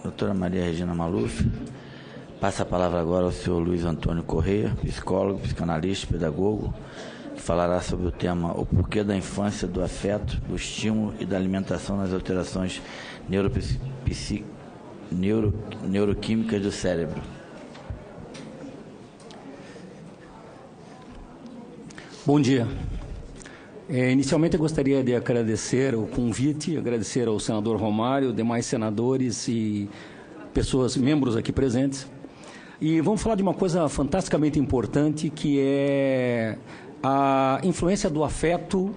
doutora Maria Regina Maluf. Passa a palavra agora ao senhor Luiz Antônio Correia, psicólogo, psicanalista, pedagogo, que falará sobre o tema o porquê da infância, do afeto, do estímulo e da alimentação nas alterações neuroquímicas do cérebro. Bom dia. Inicialmente, eu gostaria de agradecer o convite, agradecer ao senador Romário, demais senadores e pessoas, membros aqui presentes. E vamos falar de uma coisa fantasticamente importante, que é a influência do afeto,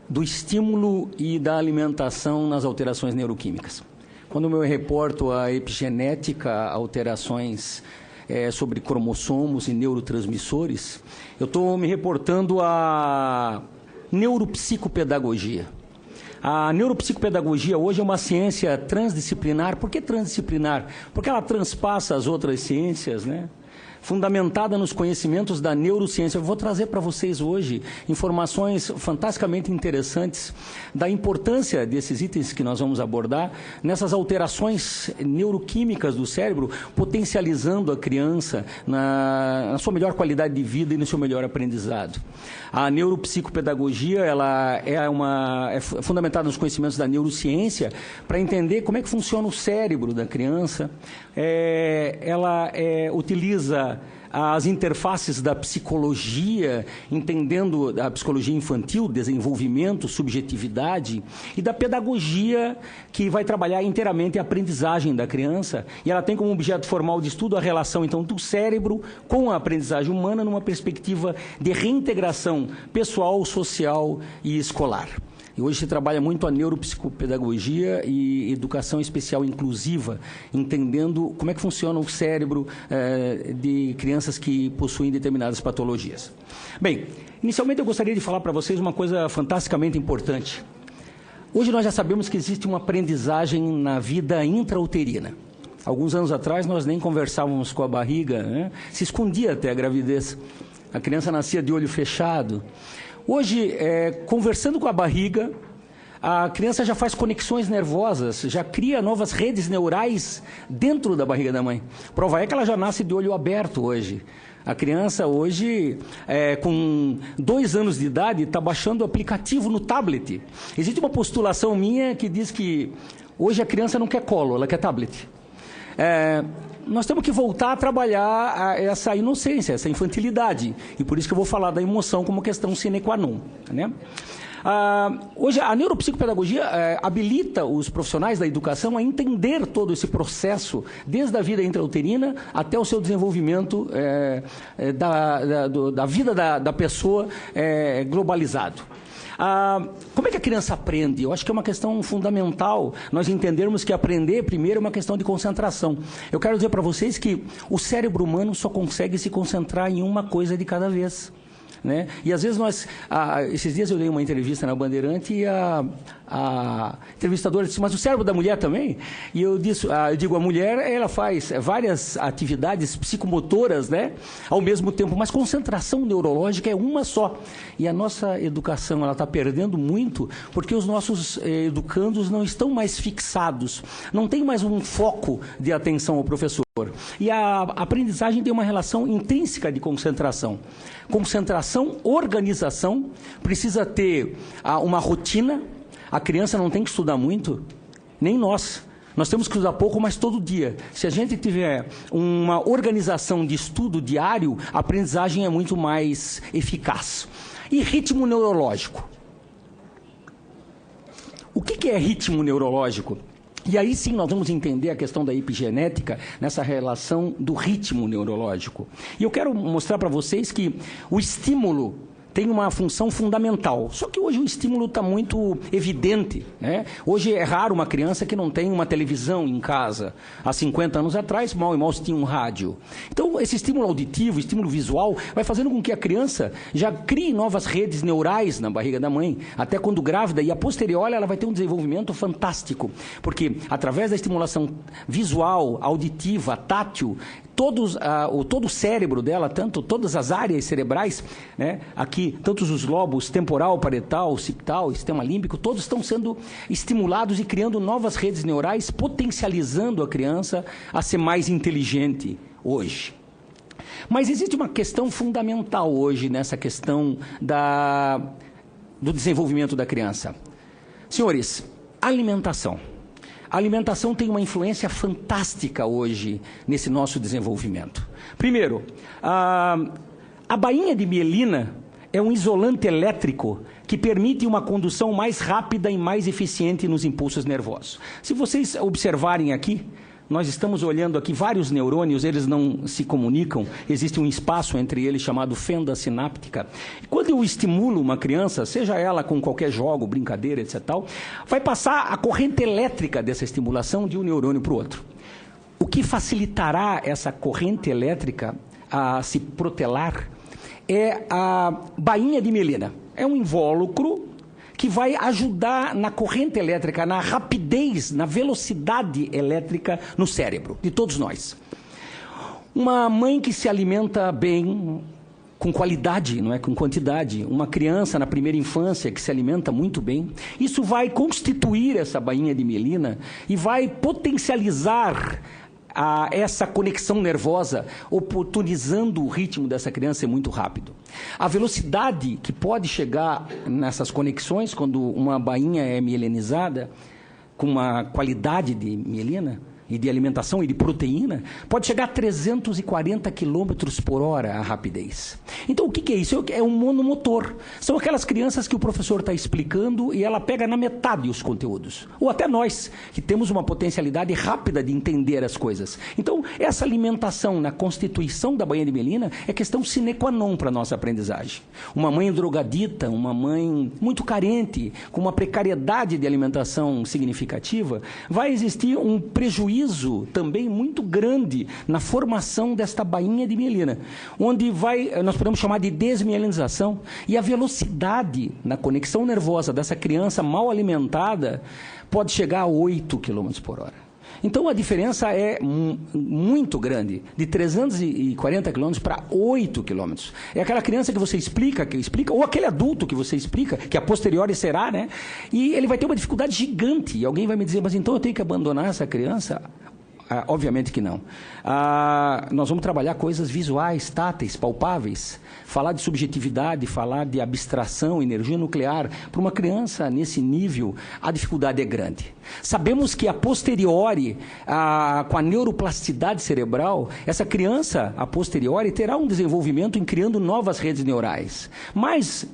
do estímulo e da alimentação nas alterações neuroquímicas. Quando eu me reporto a epigenética, alterações sobre cromossomos e neurotransmissores, eu estou me reportando a neuropsicopedagogia. A neuropsicopedagogia hoje é uma ciência transdisciplinar. Por que transdisciplinar? Porque ela transpassa as outras ciências, né? Fundamentada nos conhecimentos da neurociência. Eu vou trazer para vocês hoje informações fantasticamente interessantes da importância desses itens que nós vamos abordar nessas alterações neuroquímicas do cérebro, potencializando a criança na sua melhor qualidade de vida e no seu melhor aprendizado. A neuropsicopedagogia ela é fundamentada nos conhecimentos da neurociência para entender como é que funciona o cérebro da criança. Ela utiliza as interfaces da psicologia, entendendo a psicologia infantil, desenvolvimento, subjetividade, e da pedagogia, que vai trabalhar inteiramente a aprendizagem da criança, e ela tem como objeto formal de estudo a relação, então, do cérebro com a aprendizagem humana numa perspectiva de reintegração pessoal, social e escolar. E hoje se trabalha muito a neuropsicopedagogia e educação especial inclusiva, entendendo como é que funciona o cérebro de crianças que possuem determinadas patologias. Bem, inicialmente eu gostaria de falar para vocês uma coisa fantasticamente importante. Hoje nós já sabemos que existe uma aprendizagem na vida intrauterina. Alguns anos atrás nós nem conversávamos com a barriga, né? Se escondia até a gravidez. A criança nascia de olho fechado. Hoje, conversando com a barriga, a criança já faz conexões nervosas, já cria novas redes neurais dentro da barriga da mãe. Prova é que ela já nasce de olho aberto hoje. A criança hoje, com 2 anos de idade, está baixando o aplicativo no tablet. Existe uma postulação minha que diz que hoje a criança não quer colo, ela quer tablet. Nós temos que voltar a trabalhar essa inocência, essa infantilidade. E por isso que eu vou falar da emoção como questão sine qua non, né? Hoje, a neuropsicopedagogia habilita os profissionais da educação a entender todo esse processo, desde a vida intrauterina até o seu desenvolvimento da vida da pessoa globalizado. Como é que a criança aprende? Eu acho que é uma questão fundamental nós entendermos que aprender, primeiro, é uma questão de concentração. Eu quero dizer para vocês que o cérebro humano só consegue se concentrar em uma coisa de cada vez, né? E às vezes esses dias eu dei uma entrevista na Bandeirante e a entrevistadora disse, mas o cérebro da mulher também? E eu digo, a mulher ela faz várias atividades psicomotoras, né, ao mesmo tempo, mas concentração neurológica é uma só. E a nossa educação ela está perdendo muito porque os nossos educandos não estão mais fixados, não tem mais um foco de atenção ao professor. E a aprendizagem tem uma relação intrínseca de concentração. Concentração, organização, precisa ter uma rotina. A criança não tem que estudar muito, nem nós. Nós temos que estudar pouco, mas todo dia. Se a gente tiver uma organização de estudo diário, a aprendizagem é muito mais eficaz. E ritmo neurológico. O que é ritmo neurológico? E aí sim nós vamos entender a questão da epigenética nessa relação do ritmo neurológico. E eu quero mostrar para vocês que o estímulo tem uma função fundamental. Só que hoje o estímulo está muito evidente, né? Hoje é raro uma criança que não tem uma televisão em casa. Há 50 anos atrás, mal e mal se tinha um rádio. Então, esse estímulo auditivo, estímulo visual, vai fazendo com que a criança já crie novas redes neurais na barriga da mãe, até quando grávida, e a posteriori ela vai ter um desenvolvimento fantástico, porque através da estimulação visual, auditiva, tátil, todo o cérebro dela, todas as áreas cerebrais, né, aqui, tanto os lobos temporal, parietal, occipital, sistema límbico, todos estão sendo estimulados e criando novas redes neurais, potencializando a criança a ser mais inteligente hoje. Mas existe uma questão fundamental hoje nessa questão do desenvolvimento da criança. Senhores, alimentação. A alimentação tem uma influência fantástica hoje nesse nosso desenvolvimento. Primeiro, a bainha de mielina é um isolante elétrico que permite uma condução mais rápida e mais eficiente nos impulsos nervosos. Se vocês observarem aqui, nós estamos olhando aqui vários neurônios, eles não se comunicam, existe um espaço entre eles chamado fenda sináptica. Quando eu estimulo uma criança, seja ela com qualquer jogo, brincadeira, etc., vai passar a corrente elétrica dessa estimulação de um neurônio para o outro. O que facilitará essa corrente elétrica a se protelar é a bainha de mielina. É um invólucro que vai ajudar na corrente elétrica, na rapidez, na velocidade elétrica no cérebro de todos nós. Uma mãe que se alimenta bem, com qualidade, não é com quantidade, uma criança na primeira infância que se alimenta muito bem, isso vai constituir essa bainha de mielina e vai potencializar essa conexão nervosa, oportunizando o ritmo dessa criança ser muito rápido. A velocidade que pode chegar nessas conexões, quando uma bainha é mielinizada, com uma qualidade de mielina, e de alimentação e de proteína, pode chegar a 340 km por hora a rapidez. Então, o que é isso? É um monomotor. São aquelas crianças que o professor está explicando e ela pega na metade os conteúdos. Ou até nós, que temos uma potencialidade rápida de entender as coisas. Então, essa alimentação na constituição da bainha de mielina é questão sine qua non para a nossa aprendizagem. Uma mãe drogadita, uma mãe muito carente, com uma precariedade de alimentação significativa, vai existir um prejuízo também muito grande na formação desta bainha de mielina, onde nós podemos chamar de desmielinização, e a velocidade na conexão nervosa dessa criança mal alimentada pode chegar a 8 km por hora. Então, a diferença é muito grande, de 340 km para 8 km. É aquela criança que você explica, ou aquele adulto que você explica, que a posteriori será, né? E ele vai ter uma dificuldade gigante. E alguém vai me dizer, mas então eu tenho que abandonar essa criança? Obviamente que não. Nós vamos trabalhar coisas visuais, táteis, palpáveis, falar de subjetividade, falar de abstração, energia nuclear. Para uma criança nesse nível, a dificuldade é grande. Sabemos que a posteriori, com a neuroplasticidade cerebral, essa criança, a posteriori, terá um desenvolvimento em criando novas redes neurais. Mas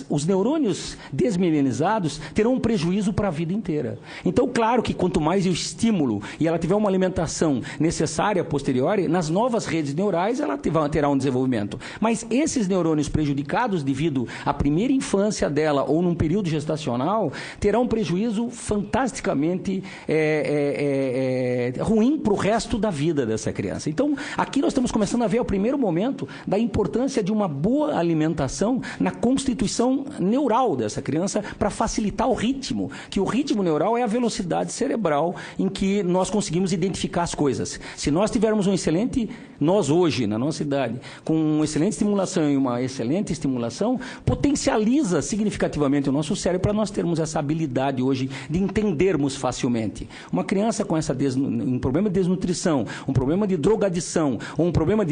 os neurônios desmielinizados terão um prejuízo para a vida inteira. Então, claro que quanto mais eu estimulo e ela tiver uma alimentação necessária a posteriori, nas novas redes neurais ela terá um desenvolvimento. Mas esses neurônios prejudicados devido à primeira infância dela ou num período gestacional, terão um prejuízo fantasticamente ruim para o resto da vida dessa criança. Então, aqui nós estamos começando a ver o primeiro momento da importância de uma boa alimentação na constituição neural dessa criança para facilitar o ritmo, que o ritmo neural é a velocidade cerebral em que nós conseguimos identificar as coisas. Se nós tivermos nós hoje, na nossa idade, com uma excelente estimulação e uma excelente estimulação, potencializa significativamente o nosso cérebro para nós termos essa habilidade hoje de entendermos facilmente. Uma criança com um problema de desnutrição, um problema de drogadição, ou um problema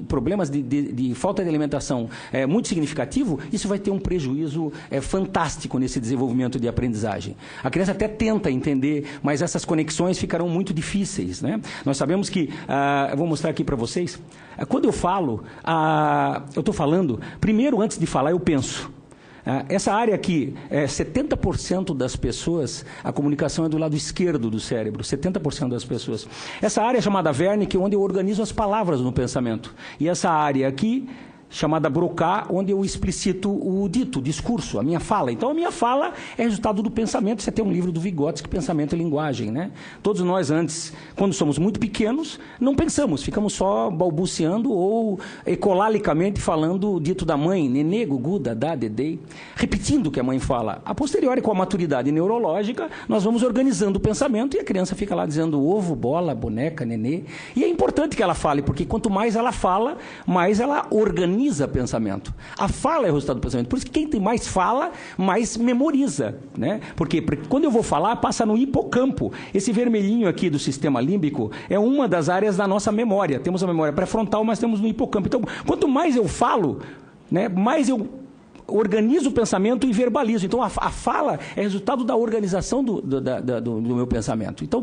problemas de falta de alimentação muito significativo, isso vai ter um prejuízo fantástico nesse desenvolvimento de aprendizagem. A criança até tenta entender, mas essas conexões ficarão muito difíceis, né? Nós sabemos que, eu vou mostrar aqui para vocês, quando eu falo, eu estou falando, primeiro, antes de falar, eu penso. Essa área aqui, 70% das pessoas, a comunicação é do lado esquerdo do cérebro, 70% das pessoas. Essa área é chamada Wernicke, onde eu organizo as palavras no pensamento. E essa área aqui chamada Broca, onde eu explicito o dito, o discurso, a minha fala. Então, a minha fala é resultado do pensamento. Você tem um livro do Vygotsky, Pensamento e Linguagem, né? Todos nós antes, quando somos muito pequenos, não pensamos, ficamos só balbuciando ou ecolalicamente falando o dito da mãe, nenê, gugu, dadá, dedê, repetindo o que a mãe fala. A posteriori, com a maturidade neurológica, nós vamos organizando o pensamento e a criança fica lá dizendo ovo, bola, boneca, nenê. E é importante que ela fale, porque quanto mais ela fala, mais ela organiza pensamento. A fala é o resultado do pensamento. Por isso que quem tem mais fala, mais memoriza, né? Porque quando eu vou falar, passa no hipocampo. Esse vermelhinho aqui do sistema límbico é uma das áreas da nossa memória. Temos a memória pré-frontal, mas temos no hipocampo. Então, quanto mais eu falo, né, mais eu organizo o pensamento e verbalizo. Então, a fala é resultado da organização do meu pensamento. Então,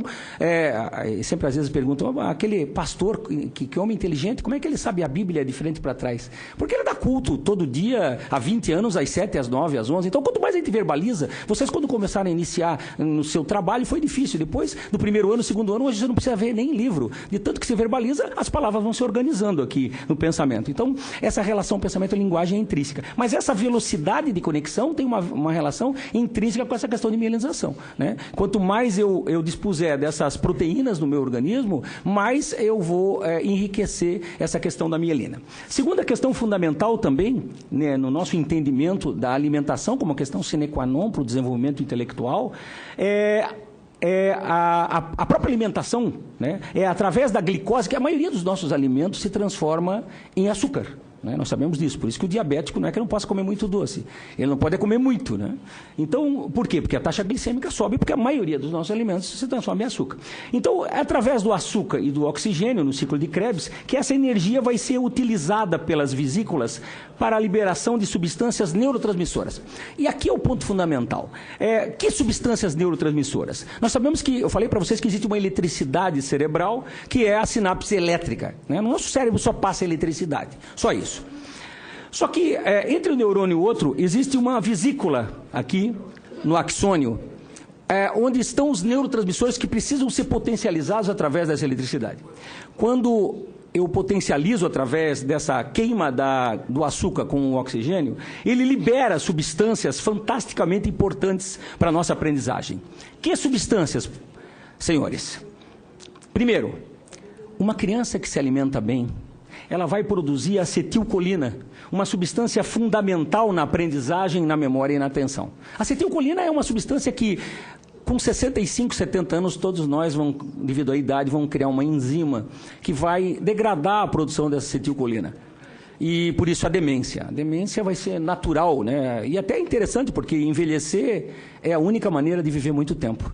sempre às vezes perguntam, aquele pastor, que homem inteligente, como é que ele sabe a Bíblia de frente para trás? Porque ele dá culto todo dia, há 20 anos, às 7, às 9, às 11. Então, quanto mais a gente verbaliza, vocês quando começaram a iniciar no seu trabalho, foi difícil. Depois, no primeiro ano, segundo ano, hoje você não precisa ver nem livro. De tanto que você verbaliza, as palavras vão se organizando aqui no pensamento. Então, essa relação pensamento e linguagem é intrínseca. Mas essa velocidade de conexão tem uma relação intrínseca com essa questão de mielinização, né? Quanto mais eu dispuser dessas proteínas no meu organismo, mais eu vou enriquecer essa questão da mielina. Segunda questão fundamental também, né, no nosso entendimento da alimentação como uma questão sine qua non para o desenvolvimento intelectual, a própria alimentação, né, é através da glicose que a maioria dos nossos alimentos se transforma em açúcar. Né? Nós sabemos disso, por isso que o diabético não é que não possa comer muito doce, ele não pode comer muito, né? Então, por quê? Porque a taxa glicêmica sobe, porque a maioria dos nossos alimentos se transforma em açúcar. Então, é através do açúcar e do oxigênio, no ciclo de Krebs, que essa energia vai ser utilizada pelas vesículas para a liberação de substâncias neurotransmissoras. E aqui é o ponto fundamental. Que substâncias neurotransmissoras? Nós sabemos que, eu falei para vocês que existe uma eletricidade cerebral, que é a sinapse elétrica, né? No nosso cérebro só passa eletricidade, só isso. Só que entre um neurônio e o outro existe uma vesícula aqui no axônio, onde estão os neurotransmissores que precisam ser potencializados através dessa eletricidade. Quando eu potencializo através dessa queima do açúcar com o oxigênio, ele libera substâncias fantasticamente importantes para a nossa aprendizagem. Que substâncias, senhores? Primeiro, uma criança que se alimenta bem, ela vai produzir acetilcolina, uma substância fundamental na aprendizagem, na memória e na atenção. A acetilcolina é uma substância que, com 65, 70 anos, todos nós, devido à idade, vamos criar uma enzima que vai degradar a produção dessa acetilcolina. E, por isso, a demência. A demência vai ser natural, né? E até interessante, porque envelhecer é a única maneira de viver muito tempo.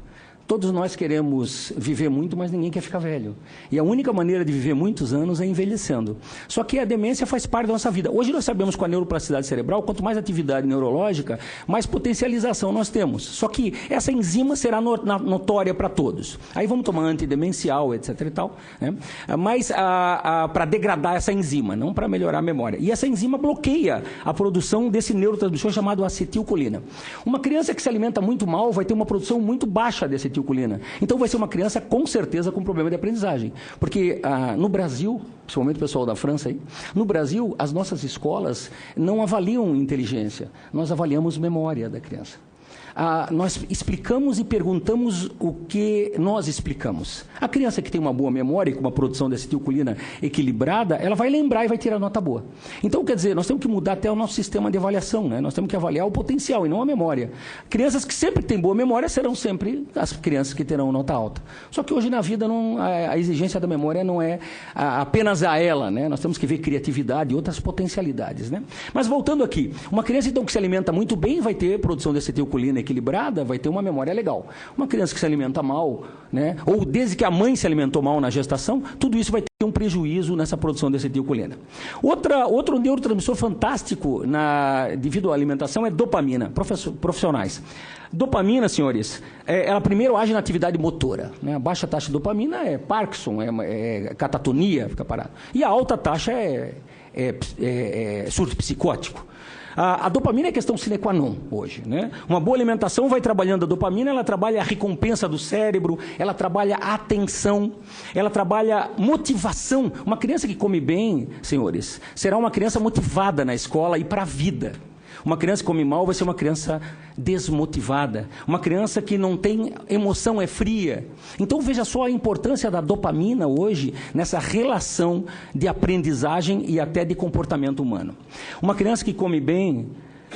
Todos nós queremos viver muito, mas ninguém quer ficar velho. E a única maneira de viver muitos anos é envelhecendo. Só que a demência faz parte da nossa vida. Hoje nós sabemos com a neuroplasticidade cerebral, quanto mais atividade neurológica, mais potencialização nós temos. Só que essa enzima será notória para todos. Aí vamos tomar antidemencial, etc. e tal, né? Mas para degradar essa enzima, não para melhorar a memória. E essa enzima bloqueia a produção desse neurotransmissor chamado acetilcolina. Uma criança que se alimenta muito mal vai ter uma produção muito baixa desse acetilcolina. Então vai ser uma criança com certeza com problema de aprendizagem. Porque no Brasil, principalmente o pessoal da França aí, no Brasil as nossas escolas não avaliam inteligência, nós avaliamos memória da criança. Nós explicamos e perguntamos o que nós explicamos. A criança que tem uma boa memória e com uma produção de acetilcolina equilibrada, ela vai lembrar e vai tirar nota boa. Então, quer dizer, nós temos que mudar até o nosso sistema de avaliação, né? Nós temos que avaliar o potencial e não a memória. Crianças que sempre têm boa memória serão sempre as crianças que terão nota alta. Só que hoje na vida a exigência da memória não é apenas a ela, né? Nós temos que ver criatividade e outras potencialidades, né? Mas voltando aqui, uma criança então que se alimenta muito bem vai ter produção de acetilcolina equilibrada, vai ter uma memória legal. Uma criança que se alimenta mal, né, ou desde que a mãe se alimentou mal na gestação, tudo isso vai ter um prejuízo nessa produção de acetilcolina. Outro neurotransmissor fantástico devido à alimentação é dopamina. Profissionais. Dopamina, senhores, ela primeiro age na atividade motora, né? A baixa taxa de dopamina é Parkinson, é catatonia, fica parado. E a alta taxa é surto psicótico. A dopamina é questão sine qua non hoje, né? Uma boa alimentação vai trabalhando a dopamina, ela trabalha a recompensa do cérebro, ela trabalha a atenção, ela trabalha motivação. Uma criança que come bem, senhores, será uma criança motivada na escola e para a vida. Uma criança que come mal vai ser uma criança desmotivada. Uma criança que não tem emoção, é fria. Então veja só a importância da dopamina hoje nessa relação de aprendizagem e até de comportamento humano. Uma criança que come bem,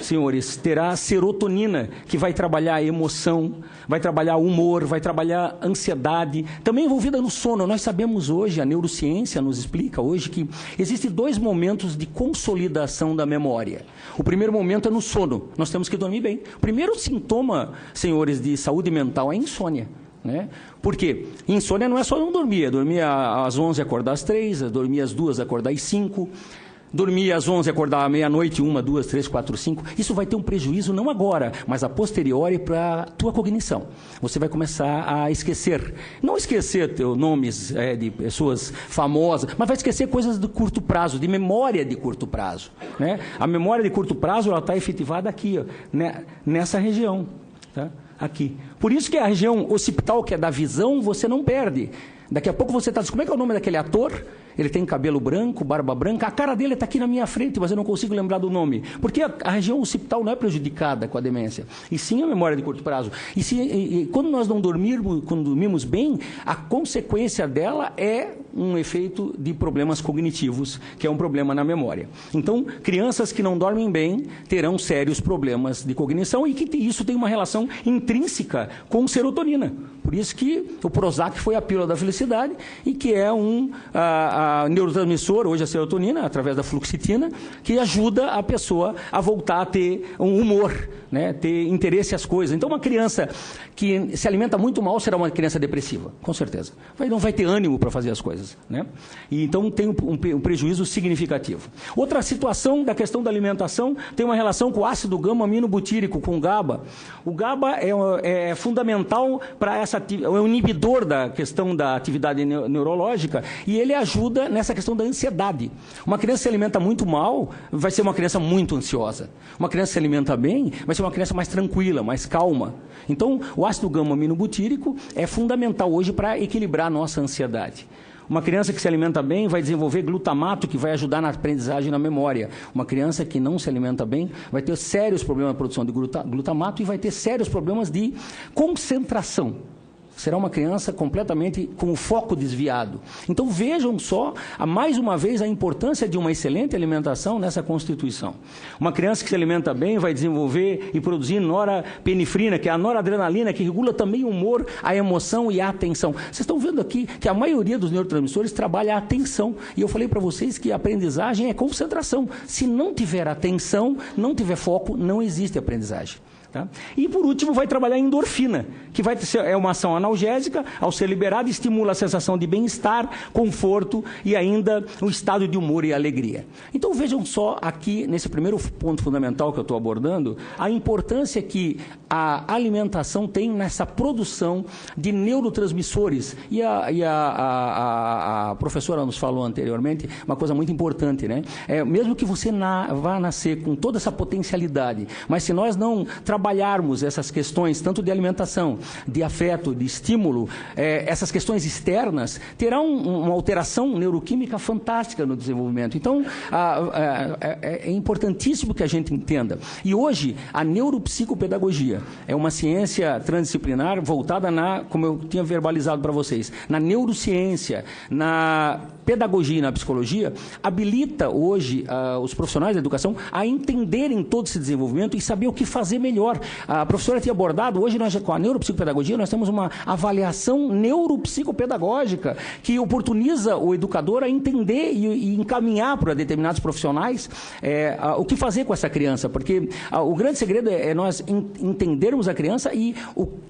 senhores, terá serotonina, que vai trabalhar a emoção, vai trabalhar o humor, vai trabalhar a ansiedade, também envolvida no sono. Nós sabemos hoje, a neurociência nos explica hoje que existem 2 momentos de consolidação da memória. O primeiro momento é no sono, nós temos que dormir bem. O primeiro sintoma, senhores, de saúde mental é a insônia. Né? Por quê? Insônia não é só não dormir, é dormir às 11 e acordar às 3, é dormir às 2 e acordar às 5, dormir às 11 e acordar à meia-noite, 1, 2, 3, 4, 5. Isso vai ter um prejuízo não agora, mas a posteriori para a tua cognição. Você vai começar a esquecer. Não esquecer nomes de pessoas famosas, mas vai esquecer coisas de curto prazo, de memória de curto prazo. Né? A memória de curto prazo está efetivada aqui, ó, né? Nessa região. Tá? Aqui. Por isso que a região occipital, que é da visão, você não perde. Daqui a pouco você está dizendo, como é que é o nome daquele ator? Ele tem cabelo branco, barba branca, a cara dele está aqui na minha frente, mas eu não consigo lembrar do nome. Porque a região occipital não é prejudicada com a demência, e sim a memória de curto prazo. E quando nós não dormirmos, quando dormimos bem, a consequência dela é um efeito de problemas cognitivos, que é um problema na memória. Então, crianças que não dormem bem terão sérios problemas de cognição e que isso tem uma relação intrínseca com serotonina. Por isso que o Prozac foi a pílula da felicidade e que é um neurotransmissor, hoje a serotonina, através da fluoxetina, que ajuda a pessoa a voltar a ter um humor, né? Ter interesse às coisas. Então, uma criança que se alimenta muito mal será uma criança depressiva, com certeza. Não vai ter ânimo para fazer as coisas. Né? E então tem um prejuízo significativo. Outra situação da questão da alimentação tem uma relação com o ácido gama-aminobutírico, com o GABA. O GABA é fundamental para é um inibidor da questão da atividade neurológica e ele ajuda nessa questão da ansiedade. Uma criança que se alimenta muito mal vai ser uma criança muito ansiosa. Uma criança que se alimenta bem vai ser uma criança mais tranquila, mais calma. Então, o ácido gama-aminobutírico é fundamental hoje para equilibrar a nossa ansiedade. Uma criança que se alimenta bem vai desenvolver glutamato, que vai ajudar na aprendizagem e na memória. Uma criança que não se alimenta bem vai ter sérios problemas de produção de glutamato e vai ter sérios problemas de concentração. Será uma criança completamente com o foco desviado. Então vejam só, mais uma vez, a importância de uma excelente alimentação nessa constituição. Uma criança que se alimenta bem vai desenvolver e produzir norepinefrina, que é a noradrenalina, que regula também o humor, a emoção e a atenção. Vocês estão vendo aqui que a maioria dos neurotransmissores trabalha a atenção. E eu falei para vocês que a aprendizagem é concentração. Se não tiver atenção, não tiver foco, não existe aprendizagem. Tá? E, por último, vai trabalhar a endorfina, que é uma ação analgésica, ao ser liberada, estimula a sensação de bem-estar, conforto e ainda o estado de humor e alegria. Então, vejam só aqui, nesse primeiro ponto fundamental que eu estou abordando, a importância que a alimentação tem nessa produção de neurotransmissores. E a professora nos falou anteriormente uma coisa muito importante, né? Mesmo que você vá nascer com toda essa potencialidade, mas se nós não trabalharmos essas questões, tanto de alimentação, de afeto, de estímulo, essas questões externas, terá uma alteração neuroquímica fantástica no desenvolvimento. Então, é importantíssimo que a gente entenda. E hoje, a neuropsicopedagogia é uma ciência transdisciplinar voltada como eu tinha verbalizado para vocês, na neurociência, na pedagogia e na psicologia, habilita hoje os profissionais da educação a entenderem todo esse desenvolvimento e saber o que fazer melhor. A professora tinha abordado, hoje nós, com a neuropsicopedagogia, nós temos uma avaliação neuropsicopedagógica que oportuniza o educador a entender e encaminhar para determinados profissionais o que fazer com essa criança, porque o grande segredo é nós entendermos a criança e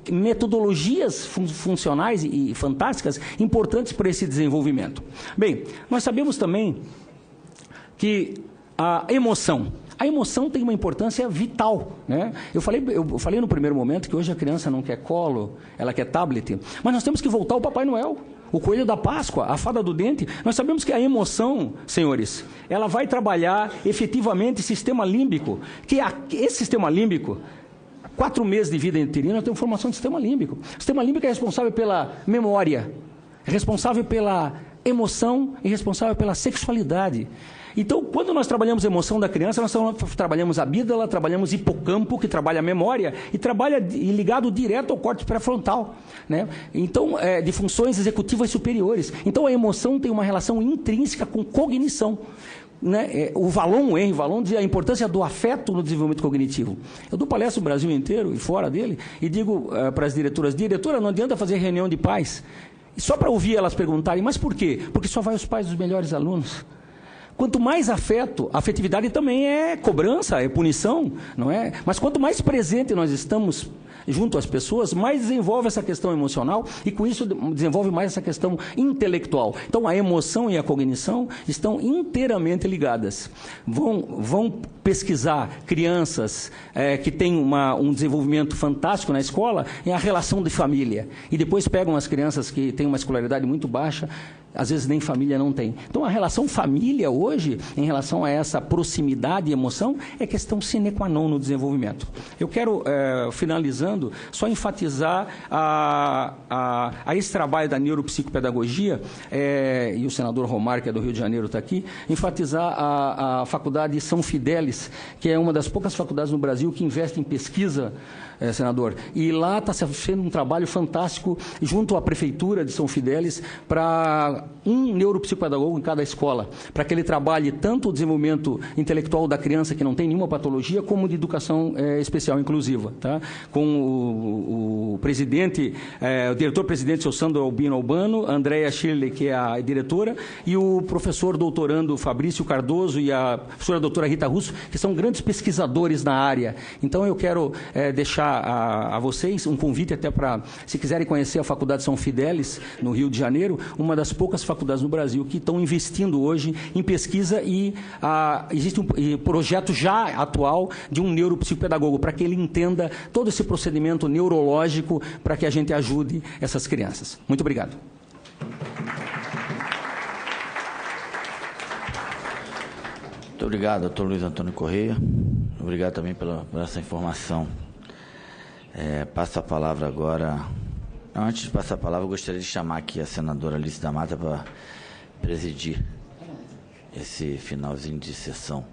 metodologias funcionais e fantásticas importantes para esse desenvolvimento. Bem, nós sabemos também que a emoção tem uma importância vital, né? Eu falei no primeiro momento que hoje a criança não quer colo, ela quer tablet, mas nós temos que voltar ao Papai Noel. o coelho da Páscoa, a fada do dente. Nós sabemos que a emoção, senhores, ela vai trabalhar efetivamente sistema límbico, que esse sistema límbico, 4 meses de vida uterina, nós temos formação de sistema límbico. O sistema límbico é responsável pela memória, é responsável pela emoção e responsável pela sexualidade. Então, quando nós trabalhamos a emoção da criança, nós trabalhamos a amígdala, trabalhamos hipocampo, que trabalha a memória, e trabalha ligado direto ao córtex pré-frontal, né? Então, de funções executivas superiores. Então, a emoção tem uma relação intrínseca com cognição. Né? O Henri Vallon dizia a importância do afeto no desenvolvimento cognitivo. Eu dou palestra no Brasil inteiro e fora dele, e digo para as diretoras, diretora, não adianta fazer reunião de pais, só para ouvir elas perguntarem, mas por quê? Porque só vai os pais dos melhores alunos. Quanto mais afeto, afetividade também é cobrança, é punição, não é? Mas quanto mais presente nós estamos junto às pessoas, mais desenvolve essa questão emocional e com isso desenvolve mais essa questão intelectual. Então a emoção e a cognição estão inteiramente ligadas. Vão pesquisar crianças que têm um desenvolvimento fantástico na escola em a relação de família. E depois pegam as crianças que têm uma escolaridade muito baixa, às vezes nem família não tem. Então, a relação família hoje, em relação a essa proximidade e emoção, é questão sine qua non no desenvolvimento. Eu quero, finalizando, só enfatizar a esse trabalho da neuropsicopedagogia, e o senador Romário, que é do Rio de Janeiro, está aqui, enfatizar a Faculdade São Fidélis, que é uma das poucas faculdades no Brasil que investe em pesquisa, senador. E lá está sendo um trabalho fantástico junto à Prefeitura de São Fidélis para um neuropsicopedagogo em cada escola, para que ele trabalhe tanto o desenvolvimento intelectual da criança que não tem nenhuma patologia, como de educação especial inclusiva. Tá? Com o presidente, o diretor-presidente, seu Sandro Albino Albano, a Andréia Shirley, que é a diretora, e o professor doutorando Fabrício Cardoso e a professora doutora Rita Russo, que são grandes pesquisadores na área. Então, eu quero deixar a vocês um convite até para, se quiserem conhecer a Faculdade São Fidélis, no Rio de Janeiro, uma das poucas faculdades no Brasil que estão investindo hoje em pesquisa e existe um projeto já atual de um neuropsicopedagogo para que ele entenda todo esse procedimento neurológico para que a gente ajude essas crianças. Muito obrigado. Muito obrigado, doutor Luiz Antônio Correia. Obrigado também por essa informação. Passo a palavra agora. Antes de passar a palavra, eu gostaria de chamar aqui a senadora Alice da Mata para presidir esse finalzinho de sessão.